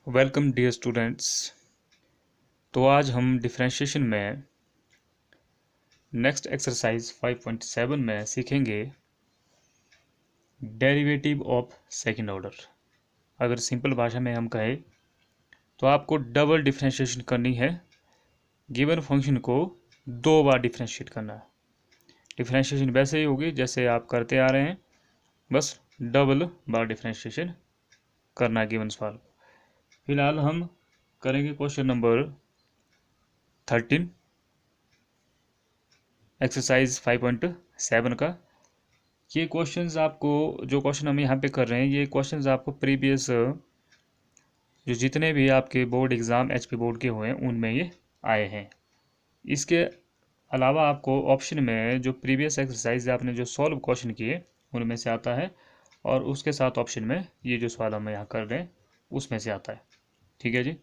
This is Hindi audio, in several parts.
Welcome dear students. तो आज हम डिफरेंशिएशन में नेक्स्ट एक्सरसाइज 5.7 में सीखेंगे डेरिवेटिव ऑफ सेकंड ऑर्डर। अगर सिंपल भाषा में हम कहें तो आपको डबल डिफरेंशिएशन करनी है। गिवन फंक्शन को दो बार डिफरेंशिएट करना है। डिफरेंशिएशन वैसे ही होगी जैसे आप करते आ रहे हैं, बस डबल बार डिफरेंशिएशन करना है गिवन सवाल। फिलहाल हम करेंगे क्वेश्चन नंबर 13 एक्सरसाइज 5.7 का। ये क्वेश्चंस आपको, जो क्वेश्चन हम यहाँ पे कर रहे हैं, ये क्वेश्चंस आपको प्रीवियस जो जितने भी आपके बोर्ड एग्ज़ाम एचपी बोर्ड के हुए हैं उनमें ये आए हैं। इसके अलावा आपको ऑप्शन में जो प्रीवियस एक्सरसाइज आपने जो सॉल्व क्वेश्चन किए उनमें से आता है, और उसके साथ ऑप्शन में ये जो सवाल हम यहाँ कर रहे हैं उसमें से आता है। ठीक है जी,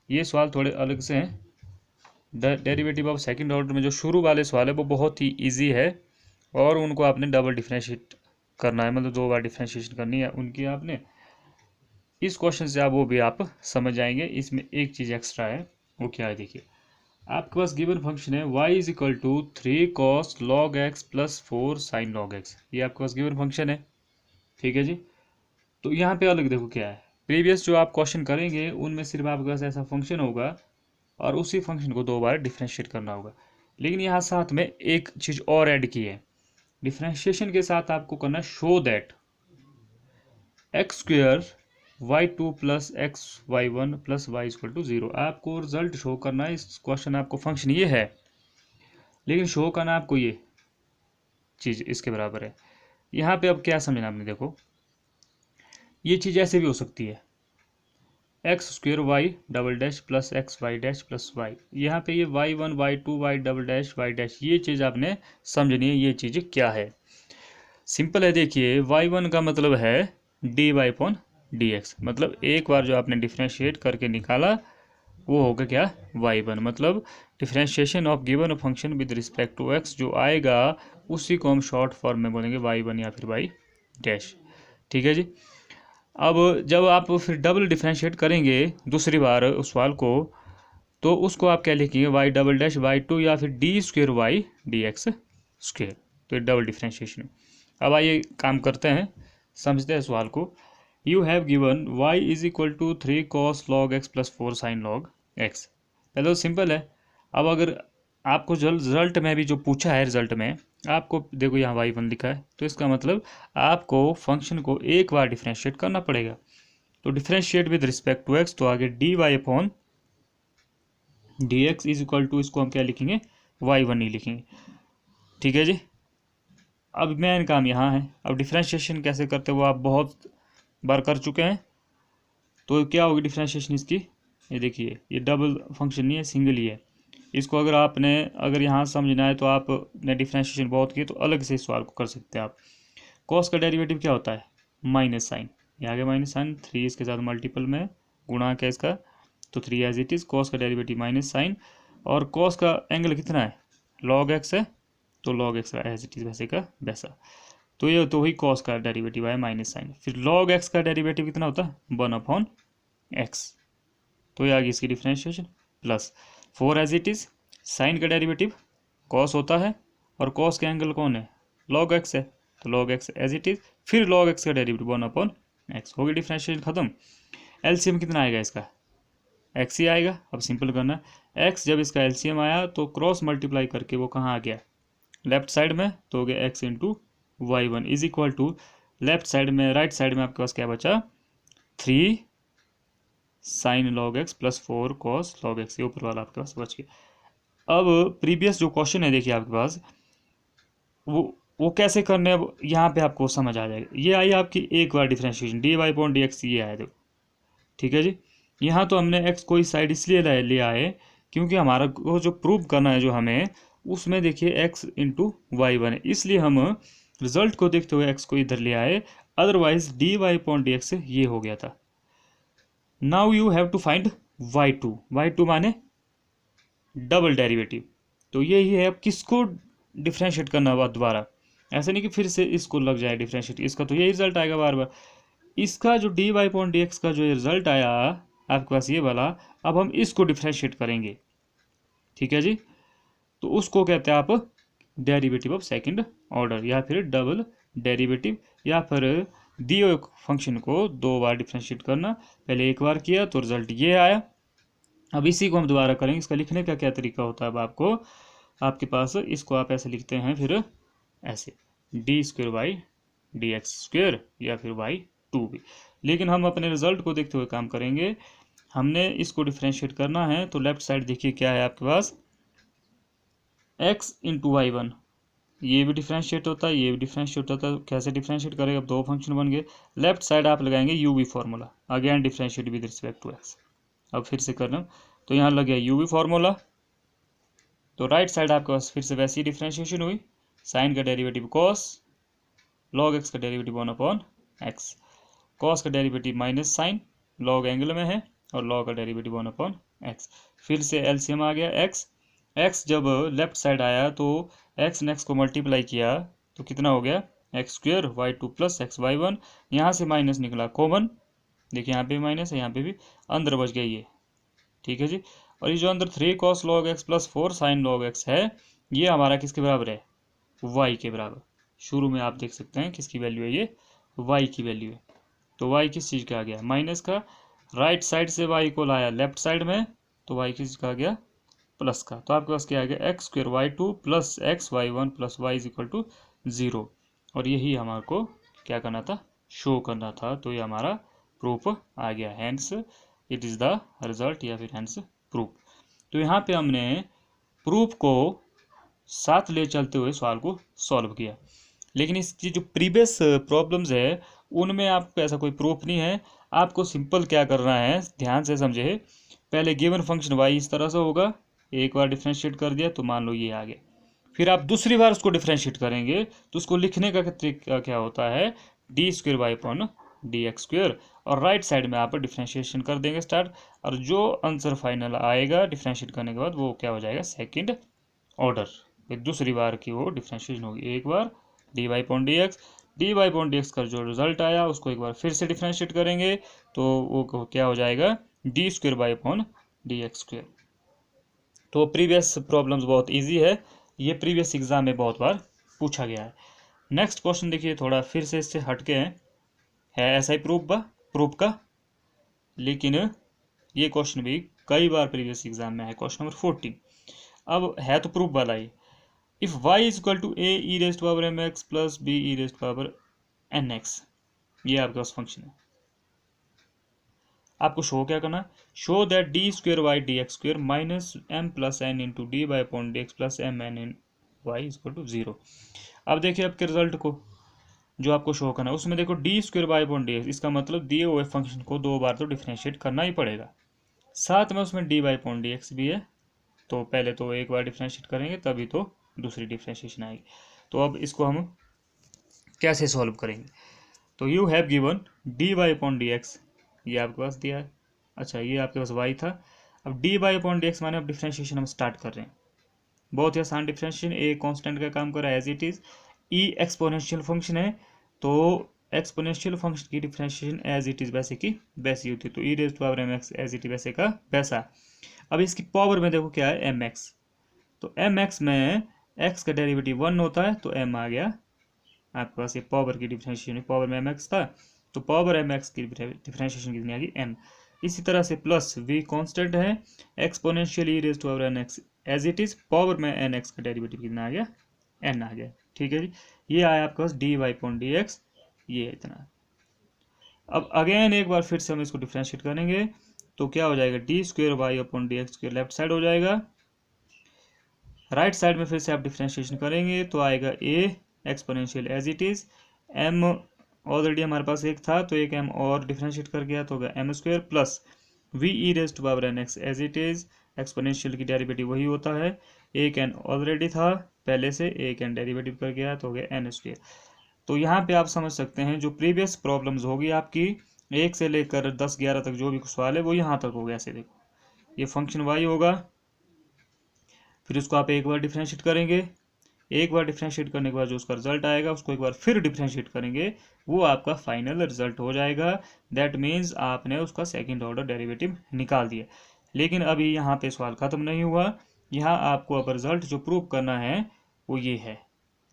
ये सवाल थोड़े अलग से हैं। डेरिवेटिव ऑफ सेकंड ऑर्डर में जो शुरू वाले सवाल है वो बहुत ही इजी है, और उनको आपने डबल डिफरेंशिएट करना है, मतलब दो बार डिफरेंशिएशन करनी है उनकी आपने। इस क्वेश्चन से आप वो भी आप समझ जाएंगे। इसमें एक चीज़ एक्स्ट्रा है, वो क्या है देखिए। आपके पास गिवन फंक्शन है y is equal to 3 cos log x plus 4 sin log x। ये आपके पास गिवन फंक्शन है, ठीक है जी। तो यहाँ पे अलग देखो क्या है, प्रीवियस जो आप क्वेश्चन करेंगे उनमें सिर्फ आपके पास ऐसा फंक्शन होगा और उसी फंक्शन को दो बार डिफरेंशिएट करना होगा। लेकिन यहाँ साथ में एक चीज़ और ऐड की है, डिफरेंशिएशन के साथ आपको करना show that x square y two plus x y one plus y equal to 0। आपको रिजल्ट शो करना है। इस क्वेश्चन आपको फंक्शन ये है, लेकिन शो करना आपको ये चीज़ इसके बराबर है। यहाँ पे अब क्या समझना आपने, देखो ये चीज़ ऐसे भी हो सकती है, x square y double dash plus x y dash plus y. यहाँ पे ये y one y two y double dash y dash, ये चीज़ आपने समझनी है। ये चीज़ क्या है, सिंपल है। देखिए वाई वन का मतलब है d Y upon D x, मतलब एक बार जो आपने डिफ्रेंशिएट करके निकाला वो होगा क्या, वाई वन। मतलब differentiation of given function with respect to x जो आएगा उसी को हम शॉर्ट फॉर्म में बोलेंगे वाई वन या फिर वाई डैश। ठीक है जी। अब जब आप फिर डबल डिफ्रेंशिएट करेंगे दूसरी बार उस सवाल को, तो उसको आप क्या लिखेंगे, y double dash y two या फिर d square y d x square. तो ये डबल डिफ्रेंशिएशन। अब आइए काम करते हैं, समझते हैं सवाल को। You have given y is equal to 3 cos log x plus 4 sin log x। पहले तो सिंपल है। अब अगर आपको जो रिजल्ट में भी जो पूछा है, रिजल्ट में आपको देखो यहाँ y1 लिखा है, तो इसका मतलब आपको फंक्शन को एक बार डिफ्रेंशिएट करना पड़ेगा। तो differentiate with respect to x, तो आगे d Y upon D x is equal to, इसको हम क्या लिखेंगे, y1 ही लिखेंगे। ठीक है जी। अब मेन काम यहाँ है, अब डिफ्रेंशिएशन कैसे करते हो वो आप बहुत बार कर चुके हैं। तो क्या होगी डिफ्रेंशिएशन इसकी, ये देखिए ये डबल फंक्शन नहीं है, सिंगल ही है। इसको अगर यहाँ समझना है तो आपने डिफ्रेंशिएशन बहुत की तो अलग से इस सवाल को कर सकते हैं आप। कॉस का डेरिवेटिव क्या होता है, माइनस साइन, ये आगे माइनस साइन, 3 इसके साथ मल्टीपल में गुणा क्या इसका, तो 3 एज इट इज़। कॉस का डेरिवेटिव माइनस साइन, और कॉस का एंगल कितना है, लॉग एक्स है, तो log x as it is वैसे का वैसा। तो ये तो वही कॉस का डेरिवेटिव आया माइनस साइन। फिर लॉग एक्स का डेरिवेटिव कितना होता है, 1 अपॉन एक्स, तो ये आ गई इसकी differentiation. Plus 4 as it is, sine का डेरिवेटिव कॉस होता है, और कॉस का एंगल कौन है, लॉग एक्स है, तो log x as it is. फिर लॉग एक्स का डेरिवेटिव 1 अपॉन एक्स, हो गई डिफ्रेंशिएशन खत्म। एलसीएम कितना आएगा इसका, एक्स ही आएगा। अब सिंपल करना, एक्स जब इसका एलसीएम आया तो क्रॉस मल्टीप्लाई करके वो कहाँ आ गया, लेफ्ट साइड में, तो हो गया x into y one is equal to, left side में राइट साइड में आपके पास क्या बचा, 3 sine log x plus 4 cos log x, ये ऊपर वाला आपके पास बच गया। अब प्रीवियस जो क्वेश्चन है देखिए आपके पास, वो कैसे करने हैं यहाँ पे आपको समझ आ जाएगा। ये आई आपकी एक बार differentiation D Y point D x, ये आया देखो। ठीक है जी। यहाँ तो हमने एक्स को इस साइड इसलिए ले आए क्योंकि हमारा को जो प्रूव करना है जो हमें, उसमें देखिए एक्स इंटू वाई वन है, इसलिए हम रिजल्ट को देखते हुए एक्स को इधर ले आए। Otherwise d Y point D x ये हो गया था। Now you have to find y two माने डबल डेरिवेटिव। तो यही है, अब किसको डिफ्रेंशिएट करना हुआ दोबारा, ऐसा नहीं कि फिर से इसको लग जाए डिफ्रेंशिएट, इसका तो यही रिजल्ट आएगा बार बार। इसका जो d Y point D x का जो रिजल्ट आया आपके पास ये वाला। अब हम इसको डिफ्रेंशिएट करेंगे, ठीक है जी। तो उसको कहते हैं आप डेरिवेटिव ऑफ सेकंड ऑर्डर, या फिर डबल डेरिवेटिव, या फिर दिए हुए फंक्शन को दो बार डिफ्रेंशिएट करना। पहले एक बार किया तो रिजल्ट ये आया, अब इसी को हम दोबारा करेंगे। इसका लिखने का क्या तरीका होता है, अब आपको, आपके पास इसको आप ऐसे लिखते हैं, फिर ऐसे d square y d x square, या फिर वाई टू भी। लेकिन हम अपने रिजल्ट को देखते हुए काम करेंगे। हमने इसको डिफ्रेंशिएट करना है, तो लेफ्ट साइड देखिए क्या है आपके पास, एक्स इंटू वाई वन, ये भी डिफ्रेंशिएट होता है, ये भी डिफ्रेंशिएट होता है। कैसे डिफ्रेंशिएट करेंगे, अब दो फंक्शन बन गए। लेफ्ट साइड आप लगाएंगे U V formula, again differentiate with respect to X. अब फिर से करना, तो यहाँ लग गया यू वी फार्मूला, तो राइट साइड आपके पास फिर से वैसी डिफ्रेंशिएशन हुई। साइन का डेरिवेटिव कॉस, लॉग एक्स का derivative one upon X, cos का derivative minus sine, log angle में है, और लॉग का डेरिवेटिव वन अपॉन एक्स। फिर से एलसीएम आ गया एक्स, एक्स जब लेफ्ट साइड आया तो एक्स ने एक्स को मल्टीप्लाई किया तो कितना हो गया, x square y two plus x y one. यहाँ से माइनस निकला कॉमन, देखिए यहाँ पे माइनस है, यहाँ पे भी, अंदर बच गया ये, ठीक है जी। और ये जो अंदर 3 cos log x plus 4 sign log x है, ये हमारा किसके बराबर है, वाई के बराबर। शुरू में आप देख सकते हैं किसकी वैल्यू है, ये वाई की वैल्यू है। तो वाई किस चीज़ का आ गया, माइनस का। राइट साइड से वाई को लाया लेफ्ट साइड में, तो वाई किस का आ गया, प्लस का। तो आपके पास क्या आ गया, x square y two plus x y one plus y is equal to 0। और यही हमारे को क्या करना था, शो करना था। तो ये हमारा प्रूफ आ गया, hence it is the result, या फिर हैंस प्रूफ। तो यहाँ पे हमने प्रूफ को साथ ले चलते हुए सवाल को सॉल्व किया। लेकिन इसकी जो प्रीवियस प्रॉब्लम्स है उनमें आपको ऐसा कोई प्रूफ नहीं है। आपको सिंपल क्या करना है, ध्यान से समझे। पहले गिवन फंक्शन वाई इस तरह से होगा, एक बार डिफ्रेंशिएट कर दिया तो मान लो ये आ गया। फिर आप दूसरी बार उसको डिफ्रेंशिएट करेंगे तो उसको लिखने का तरीका क्या होता है, d square y upon D x square, और राइट साइड में आप डिफ्रेंशिएशन कर देंगे स्टार्ट। और जो आंसर फाइनल आएगा डिफ्रेंशिएट करने के बाद वो क्या हो जाएगा, सेकेंड ऑर्डर। फिर दूसरी बार की वो डिफ्रेंशिएशन होगी, एक बार D Y upon D X, D Y upon D x का जो रिजल्ट आया उसको एक बार फिर से डिफ्रेंशिएट करेंगे तो वो क्या हो जाएगा, d square y upon D x square. तो प्रीवियस प्रॉब्लम्स बहुत इजी है, ये प्रीवियस एग्जाम में बहुत बार पूछा गया है। नेक्स्ट क्वेश्चन देखिए, थोड़ा फिर से इससे हटके है ऐसा ही प्रूफ का, लेकिन ये क्वेश्चन भी कई बार प्रीवियस एग्जाम में है। क्वेश्चन नंबर 14, अब है तो प्रूफ वाला ही। If y is equal to a e raised power m x plus b e raised power n x, ये आपके पास फंक्शन है। आपको शो क्या करना, show that d square y d x square minus m plus n into d Y upon D x plus m n in y is equal to 0। अब देखिए आपके रिजल्ट को जो आपको शो करना है उसमें देखो d square y upon D x, इसका मतलब दिए हुए फंक्शन को दो बार तो डिफ्रेंशिएट करना ही पड़ेगा। साथ में उसमें d Y upon D x भी है, तो पहले तो एक बार डिफ्रेंशिएट करेंगे तभी तो दूसरी डिफ्रेंशिएशन आएगी। तो अब इसको हम कैसे सॉल्व करेंगे, तो you have given d Y upon D x, ये आपके पास दिया है। अच्छा ये आपके पास वाई था, अब d Y upon D x माने अब डिफ्रेंशिएशन हम स्टार्ट कर रहे हैं। बहुत ही आसान डिफ्रेंशिएशन, ए कांस्टेंट का काम कर रहा है as it is. E exponential function है, तो एक्सपोनेंशियल फंक्शन की डिफ्रेंशिएशन एज इट इज़ वैसे की वैसी होती है। तो e raise to power m x as it is वैसे का वैसा। अब इसकी पावर में देखो क्या है, एम एक्स, तो एम एक्स में एक्स का डेरिवेटिव 1 होता है, तो एम आ गया आपके पास। ये पावर की डिफ्रेंशिएशन, पावर में एम एक्स था तो पावर एम एक्स की डिफ्रेंशिएशन कितनी आ गई, एम। इसी तरह से प्लस वी कांस्टेंट है, exponential e raise to power n x as it is, power में एन एक्स का डेरिवेटिव कितना आ गया, एन आ गया। ठीक है जी, ये आया आपके पास d Y upon D x, ये इतना। अब अगेन एक बार फिर से हम इसको डिफ्रेंशिएट करेंगे तो क्या हो जाएगा, d square y upon D x square left side हो जाएगा। राइट साइड में फिर से आप डिफ्रेंशिएशन करेंगे तो आएगा a exponential as it is, m already हमारे पास एक था तो एक एम और डिफ्रेंशिएट कर गया तो होगा m square plus v e raise to power n x as it is, exponential की डेरिवेटिव वही होता है, एक एन ऑलरेडी था पहले से, एक एन डेरिवेटिव कर गया तो हो गया एन स्क्वेयर। तो यहाँ पे आप समझ सकते हैं जो प्रीवियस प्रॉब्लम्स होगी आपकी 1 से लेकर 10-11 तक जो भी सवाल है वो यहाँ तक हो गया। ऐसे देखो ये फंक्शन वाई होगा, फिर उसको आप एक बार डिफ्रेंशिएट करेंगे, एक बार डिफ्रेंशिएट करने के बाद जो उसका रिजल्ट आएगा उसको एक बार फिर डिफ्रेंशिएट करेंगे, वो आपका फाइनल रिजल्ट हो जाएगा। दैट मीन्स आपने उसका सेकंड ऑर्डर डेरिवेटिव निकाल दिया। लेकिन अभी यहाँ पे सवाल ख़त्म नहीं हुआ, यहाँ आपको अब रिजल्ट जो प्रूव करना है वो ये है,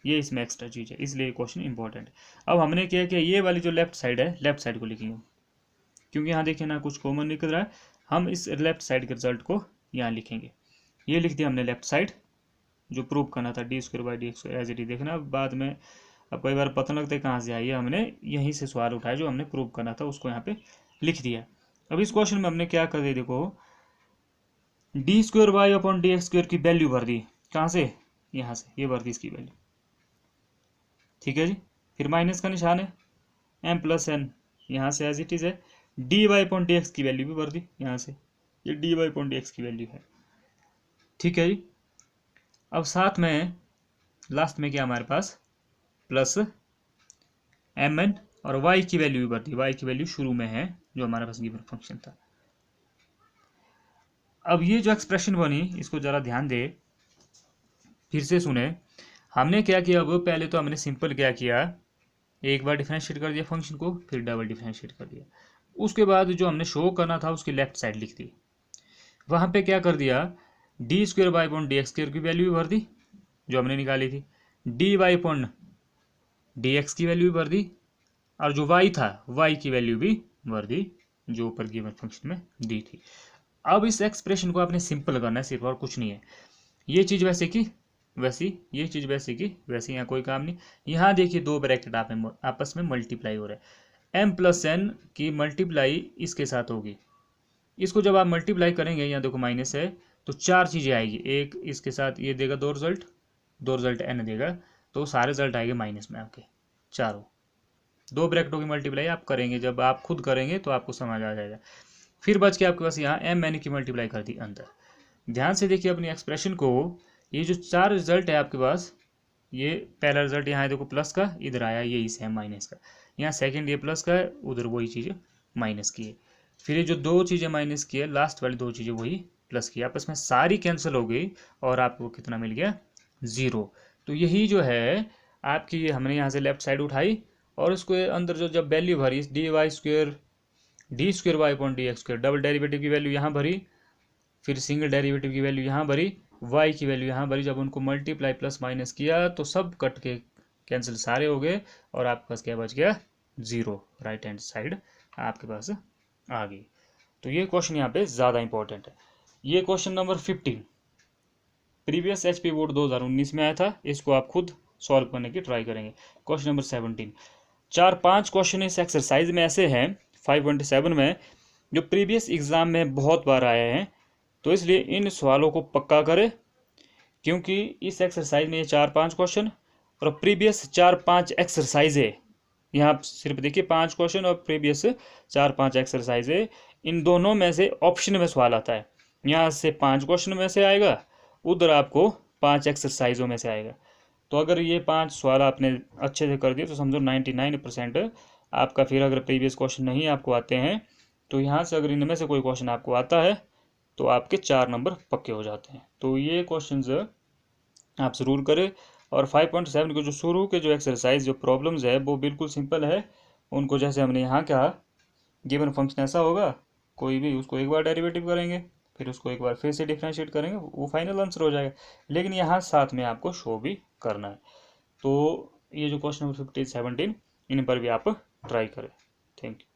ये इसमें एक्स्ट्रा चीज़ है, इसलिए क्वेश्चन इंपॉर्टेंट है। अब हमने क्या किया, ये वाली जो लेफ्ट साइड है, लेफ्ट साइड को लिखेंगे, क्योंकि यहाँ देखिए ना कुछ कॉमन निकल रहा है, हम इस लेफ्ट साइड के रिजल्ट को यहाँ लिखेंगे। ये लिख दिया हमने लेफ्ट साइड, जो प्रूव करना था d square by d square as it is. देखना बाद में अब कई बार पता लगता है कहाँ से आई है, हमने यहीं से सवाल उठाया जो हमने प्रूव करना था उसको यहाँ पे लिख दिया। अब इस क्वेश्चन में हमने क्या कर दिया, देखो d square y upon D x square की वैल्यू भर दी, कहाँ से, यहाँ से, ये भर दी इसकी वैल्यू, ठीक है जी। फिर माइनस का निशान है, एम प्लस एन यहाँ से एज इट इज है, d Y upon D x की वैल्यू भी भर दी यहाँ से, ये d Y upon D x की वैल्यू है, ठीक है जी। अब साथ में लास्ट में क्या हमारे पास प्लस एम एन और वाई की वैल्यू भी भर दी, वाई की वैल्यू शुरू में है जो हमारे पास गिवन फंक्शन था। अब ये जो एक्सप्रेशन बनी इसको जरा ध्यान दे, फिर से सुने। हमने क्या किया, अब पहले तो हमने सिंपल क्या किया, एक बार डिफरेंशिएट कर दिया फंक्शन को, फिर डबल डिफरेंशिएट कर दिया, उसके बाद जो हमने शो करना था उसकी लेफ्ट साइड लिख दी, वहाँ पे क्या कर दिया, d square by upon D x square की वैल्यू भी भर दी जो हमने निकाली थी, d Y upon D x की वैल्यू भी भर दी, और जो वाई था वाई की वैल्यू भी भर दी जो ऊपर गिवन फंक्शन में दी थी। अब इस एक्सप्रेशन को आपने सिंपल करना है सिर्फ, और कुछ नहीं है। ये चीज़ वैसे की वैसी, ये चीज़ वैसे की वैसी, यहाँ कोई काम नहीं। यहाँ देखिए दो ब्रैकेट आपस में मल्टीप्लाई हो रहा है, एम प्लस एन की मल्टीप्लाई इसके साथ होगी, इसको जब आप मल्टीप्लाई करेंगे, यहाँ देखो माइनस है तो चार चीज़ें आएगी, एक इसके साथ ये देगा दो रिजल्ट एन देगा, तो सारे रिजल्ट आएंगे माइनस में आपके चारों। दो ब्रैकेटों की मल्टीप्लाई आप करेंगे, जब आप खुद करेंगे तो आपको समझ आ जाएगा। फिर बच के आपके पास यहाँ एम एन की मल्टीप्लाई कर दी अंदर। ध्यान से देखिए अपनी एक्सप्रेशन को, ये जो चार रिजल्ट है आपके पास, ये पहला रिजल्ट यहाँ देखो प्लस का, इधर आया ये इस है माइनस का, यहाँ सेकंड ये प्लस का है, उधर वही चीज़ें माइनस की है, फिर ये जो दो चीज़ें माइनस की है लास्ट वाली दो चीज़ें वही प्लस की, आपस में सारी कैंसिल हो गई और आपको कितना मिल गया, ज़ीरो। तो यही जो है आपकी, ये हमने यहाँ से लेफ्ट साइड उठाई और उसको अंदर जो जब वैल्यू भरी d y square d square y upon D x square, double derivative की वैल्यू यहाँ भरी, फिर सिंगल डेरिवेटिव की वैल्यू यहाँ भरी, वाई की वैल्यू यहाँ भरी, जब उनको मल्टीप्लाई प्लस माइनस किया तो सब कट के कैंसिल सारे हो गए और आपके पास क्या बच गया, ज़ीरो। राइट हैंड साइड आपके पास आ गई। तो ये क्वेश्चन यहाँ पे ज़्यादा इंपॉर्टेंट है। ये question number 15 previous HP board 2019 में आया था, इसको आप खुद सॉल्व करने की ट्राई करेंगे। क्वेश्चन नंबर 17, 4-5 क्वेश्चन इस एक्सरसाइज में ऐसे हैं 5.7 में जो प्रीवियस एग्ज़ाम में बहुत बार आए हैं, तो इसलिए इन सवालों को पक्का करें, क्योंकि इस एक्सरसाइज में ये 4-5 क्वेश्चन और प्रीवियस 4-5 एक्सरसाइज है, यहाँ सिर्फ देखिए 5 क्वेश्चन और प्रीवियस 4-5 एक्सरसाइज है, इन दोनों में से ऑप्शन में सवाल आता है, यहाँ से 5 क्वेश्चन में से आएगा, उधर आपको 5 एक्सरसाइजों में से आएगा। तो अगर ये 5 सवाल आपने अच्छे से कर दिए तो समझो 99% आपका। फिर अगर प्रीवियस क्वेश्चन नहीं आपको आते हैं तो यहाँ से अगर इनमें से कोई क्वेश्चन आपको आता है तो आपके 4 नंबर पक्के हो जाते हैं। तो ये क्वेश्चंस आप ज़रूर करें। और 5.7 के जो शुरू के जो एक्सरसाइज जो प्रॉब्लम्स है वो बिल्कुल सिंपल है, उनको जैसे हमने यहाँ कहा गिवन फंक्शन ऐसा होगा, कोई भी उसको एक बार डेरिवेटिव करेंगे, फिर उसको एक बार फिर से डिफरेंशिएट करेंगे, वो फाइनल आंसर हो जाएगा। लेकिन यहाँ साथ में आपको शो भी करना है। तो ये जो क्वेश्चन नंबर 15-17 इन पर भी आप ट्राई करें। Thank you.